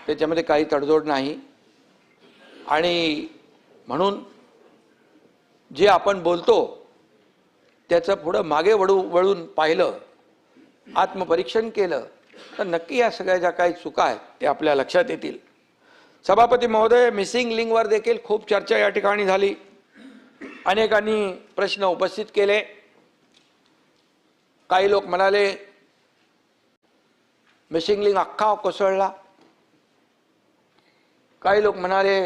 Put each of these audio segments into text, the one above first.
त्याच्यामध्ये काही तडजोड नाही. आणि म्हणून जे आपण बोलतो त्याचं पुढं मागे वळून पाहिलं, आत्मपरीक्षण केलं तर नक्की या सगळ्या ज्या काही चुका आहेत ते आपल्या लक्षात येतील. सभापती महोदय, मिसिंग लिंकवर देखील खूप चर्चा या ठिकाणी झाली. अनेकांनी प्रश्न उपस्थित केले. काही लोक म्हणाले मिसिंग लिंक अख्खा कोसळला. काही लोक म्हणाले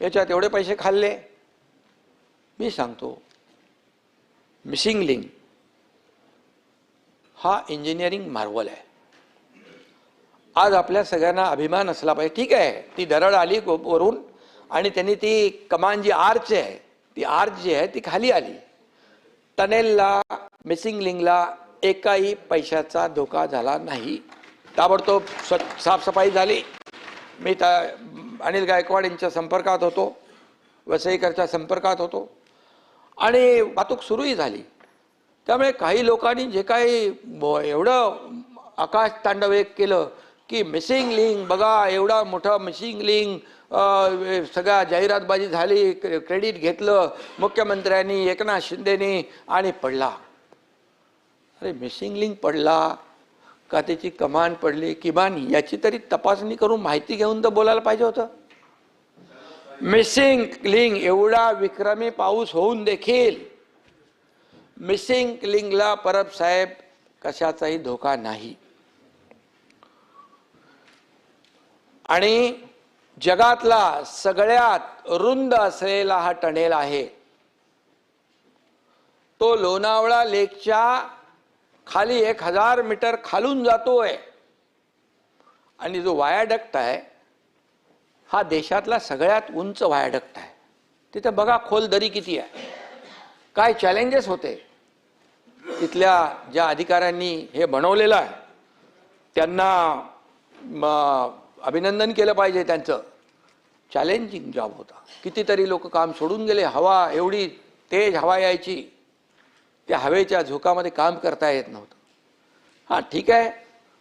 याच्यात एवढे पैसे खाल्ले. मी सांगतो, मिसिंग लिंक हा इंजिनिअरिंग मार्वल आहे. आज आपल्या सगळ्यांना अभिमान असला पाहिजे. ठीक आहे, ती दरड आली वरून आणि त्यांनी ती कमान जी आर्च आहे, ती आर्च जी आहे ती खाली आली. टनेलला, मिसिंग लिंकला एकाही पैशाचा धोका झाला नाही. ताबडतोब साफसफाई झाली. मी अनिल गायकवाड यांच्या संपर्कात होतो, वसईकरच्या संपर्कात होतो आणि वाहतूक सुरूही झाली. त्यामुळे काही लोकांनी जे काही एवढं आकाश तांडव एक केलं की मिसिंग लिंक बघा, एवढा मोठा मिसिंग लिंक, सगळ्या जाहिरातबाजी झाली, क्रेडिट घेतलं मुख्यमंत्र्यांनी, एकनाथ शिंदेनी आणि पडला. अरे मिसिंग लिंक पडला का त्याची कमान पडली, किमान याची तरी तपासणी करून माहिती घेऊन तर बोलायला पाहिजे होतं. मिसिंग लिंक एवढा विक्रमी पाऊस होऊन देखील मिसिंग लिंकला परब साहेब कशाचाही धोका नाही. आणि जगातला सगळ्यात रुंद असलेला हा टनेल आहे. तो लोणावळा लेकच्या खाली 1000 मीटर खालून जातोय. आणि जो वायाडक्ट आहे हा देशातला सगळ्यात उंच वायाडक्ट आहे. तिथे बघा खोल दरी किती आहे, काय चॅलेंजेस होते. तिथल्या ज्या अधिकाऱ्यांनी हे बनवलेलं आहे त्यांना अभिनंदन केलं पाहिजे. त्यांचं चॅलेंजिंग जॉब होता. कितीतरी लोक काम सोडून गेले. हवा एवढी तेज हवा यायची, त्या हवेच्या झोकामध्ये काम करता येत नव्हतं. हां ठीक आहे,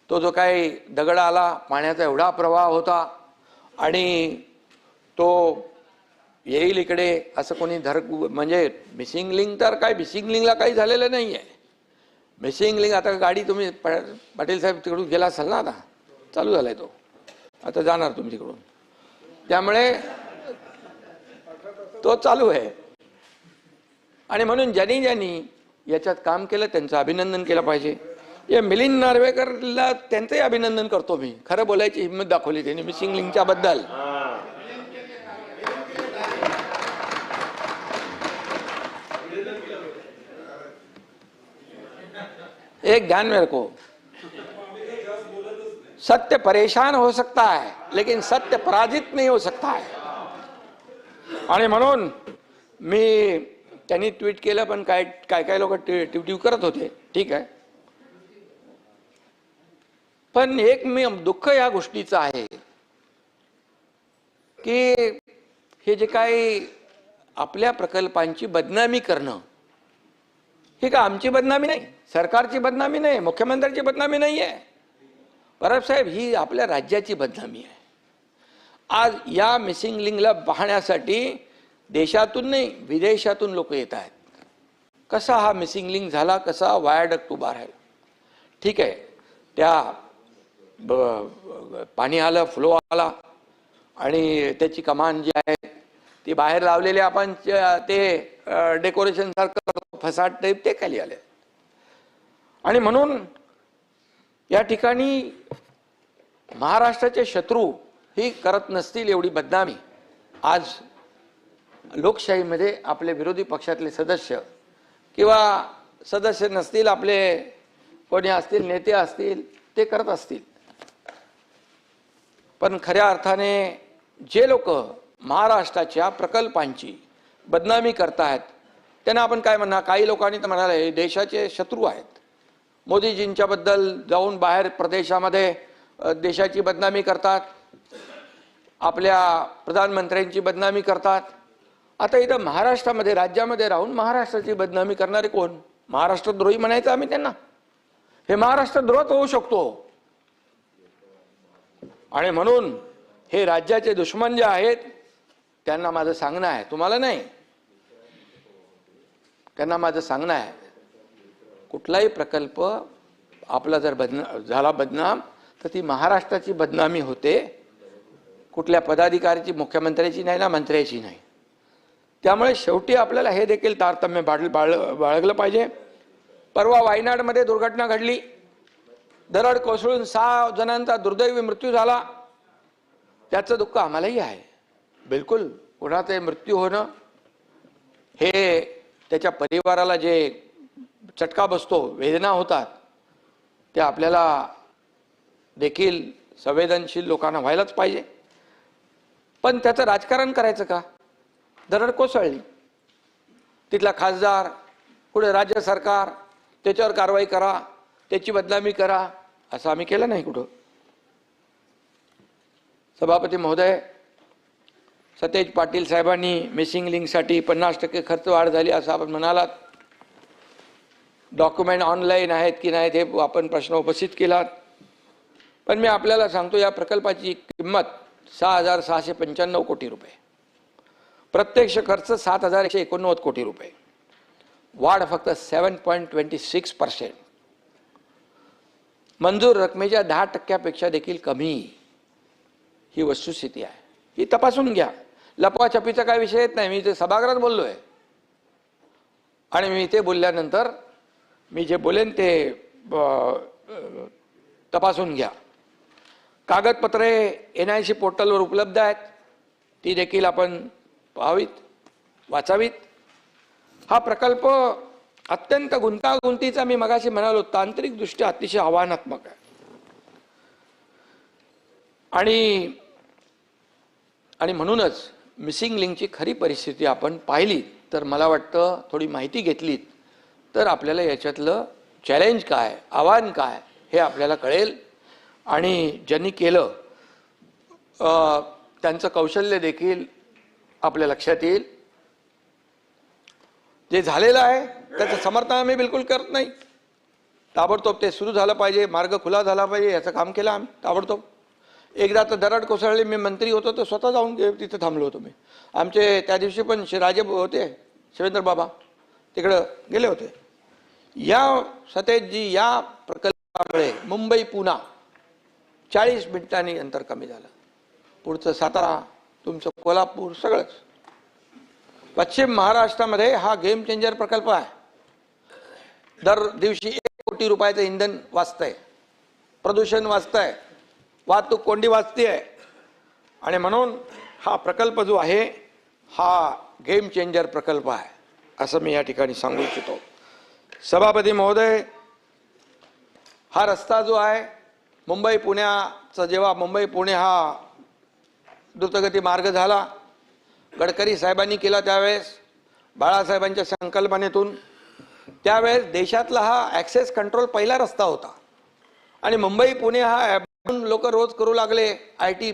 तो जो काही दगड आला, पाण्याचा एवढा प्रवाह होता आणि तो येईल इकडे असं कोणी म्हणजे मिसिंग लिंक तर काय, मिसिंग लिंकला काही झालेलं नाही आहे. मिसिंग लिंक आता गाडी तुम्ही पाटील साहेब तिकडून गेला असाल ना, आता चालू झालाय तो, आता जाणार तुम्ही तिकडून, त्यामुळे तो चालू आहे. आणि म्हणून ज्यांनी याच्यात काम केलं त्यांचं अभिनंदन केलं पाहिजे. या मिलिंद नार्वेकरला त्यांचंही अभिनंदन करतो मी. खरं बोलायची हिंमत दाखवली त्यांनी मिसिंग लिंकच्या बद्दल. एक ध्यान में रखो, सत्य परेशान हो सकता है लेकिन सत्य पराजित नहीं हो सकता है. आणि म्हणून मी त्यांनी ट्विट केलं, पण काय लोक ट्विट करत होते, ठीक आहे. पण एक मी दुःख या गोष्टीचं आहे की हे जे काही आपल्या प्रकल्पांची बदनामी करणं, ही का आमची बदनामी नाही, सरकारची बदनामी नाही, मुख्यमंत्र्यांची बदनामी नाही आहे. परब साहेब, ही आपल्या राज्याची बदनामी आहे. आज या मिसिंग लिंकला पाहण्यासाठी देशातून नाही विदेशातून लोक येत आहेत. कसा हा मिसिंग लिंक झाला, कसा वायाडक्ट उभा राहिला. ठीक आहे, त्या पाणी आलं, फ्लो आला आणि त्याची कमान जी आहे ती बाहेर लावलेली आपण ते डेकोरेशन सारखं फसाड टाईप ते खाली आले. आणि म्हणून या ठिकाणी महाराष्ट्राचे शत्रू ही करत नसतील एवढी बदनामी आज लोकशाहीमध्ये आपले विरोधी पक्षातले सदस्य किंवा सदस्य नसतील, आपले कोणी असतील, नेते असतील, ते करत असतील. पण खऱ्या अर्थाने जे लोक महाराष्ट्राच्या प्रकल्पांची बदनामी करतायत त्यांना आपण काय म्हणणार. काही लोकांनी तर म्हणाले देशाचे शत्रू आहेत. मोदीजींच्या बद्दल जाऊन बाहेर प्रदेशामध्ये देशाची बदनामी करतात, आपल्या प्रधानमंत्र्यांची बदनामी करतात. आता इथं महाराष्ट्रामध्ये, राज्यामध्ये राहून महाराष्ट्राची बदनामी करणारे कोण? महाराष्ट्रद्रोही म्हणायचं आम्ही त्यांना? हे महाराष्ट्रद्रोह होऊ शकतो. आणि म्हणून हे राज्याचे दुश्मन जे आहेत त्यांना माझं सांगणं आहे, तुम्हाला नाही, त्यांना माझं सांगणं आहे, कुठलाही प्रकल्प आपला जर झाला बदनाम तर ती महाराष्ट्राची बदनामी होते, कुठल्या पदाधिकाऱ्याची, मुख्यमंत्र्याची नाही ना मंत्र्याची नाही. त्यामुळे शेवटी आपल्याला हे देखील तारतम्य बाळगलं पाहिजे. परवा वायनाडमध्ये दुर्घटना घडली, दरड कोसळून 6 जणांचा दुर्दैवी मृत्यू झाला. त्याचं दुःख आम्हालाही आहे. बिलकुल कुणाचा मृत्यू होणं हे त्याच्या परिवाराला जे चटका बसतो, वेदना होतात, ते आपल्याला देखील संवेदनशील लोकांना व्हायलाच पाहिजे. पण त्याचं राजकारण करायचं का? दरड कोसळली, तिथला खासदार, पुढे राज्य सरकार त्याच्यावर कारवाई करा, त्याची बदनामी करा, असं आम्ही केलं नाही कुठं. सभापती महोदय, सतेज पाटील साहेबांनी मिसिंग लिंकसाठी 50% खर्च वाढ झाली असं आपण म्हणालात. डॉक्युमेंट ऑनलाईन आहेत की नाहीत हे आपण प्रश्न उपस्थित केलात. पण मी आपल्याला सांगतो, या प्रकल्पाची किंमत 6,695 कोटी रुपये, प्रत्यक्ष खर्च 7,189 कोटी रुपये, वाढ फक्त 7.26%, मंजूर रकमेच्या 10% देखील कमी. ही वस्तुस्थिती आहे, ही तपासून घ्या. लपवाछपीचा काय विषय येत नाही. मी ते सभागृहात बोललोय आणि मी ते बोलल्यानंतर मी जे बोलेन ते तपासून घ्या. कागदपत्रे NIC पोर्टलवर उपलब्ध आहेत, ती देखील आपण पाहावीत, वाचावीत. हा प्रकल्प अत्यंत गुंतागुंतीचा, मी मगाशी म्हणालो, तांत्रिकदृष्ट्या अतिशय आव्हानात्मक आहे. आणि म्हणूनच मिसिंग लिंकची खरी परिस्थिती आपण पाहिली तर मला वाटतं, थोडी माहिती घेतलीत तर आपल्याला याच्यातलं चॅलेंज काय, आव्हान काय हे आपल्याला कळेल. आणि ज्यांनी केलं त्यांचं कौशल्य देखील आपल्या लक्षात येईल. जे झालेलं आहे त्याचं समर्थन आम्ही बिलकुल करत नाही. ताबडतोब ते सुरू झालं पाहिजे, मार्ग खुला झाला पाहिजे, याचं काम केलं आम्ही ताबडतोब. एकदा तर दरड कोसळली, मी मंत्री होतो तर स्वतः जाऊन तिथे थांबलो होतो. मी आमचे त्या दिवशी पण राजे होते, शिवेंद्र बाबा तिकडं गेले होते. या सतेजजी, या प्रकल्पामुळे मुंबई पुणा 40 मिनिटांनी अंतर कमी झालं. पुढचं सातारा, तुमचं कोल्हापूर, सगळंच. पश्चिम महाराष्ट्रामध्ये हा गेम चेंजर प्रकल्प आहे. दर दिवशी 1 कोटी रुपयाचं इंधन वाचतंय, प्रदूषण वाचतंय, वाहतूक कोंडी वाचते आहे. आणि म्हणून हा प्रकल्प जो आहे हा गेम चेंजर प्रकल्प आहे असं मी या ठिकाणी सांगू इच्छितो. सभापती महोदय, हा रस्ता जो आहे मुंबई पुण्याचा, जेव्हा मुंबई पुणे हा द्रुतगती मार्ग झाला, गडकरी साहेबांनी केला त्यावेळेस, बाळासाहेबांच्या संकल्पनेतून, त्यावेळेस देशातला हा ॲक्सेस कंट्रोल पहिला रस्ता होता. आणि मुंबई पुणे हा लोक रोज करू लागले, IT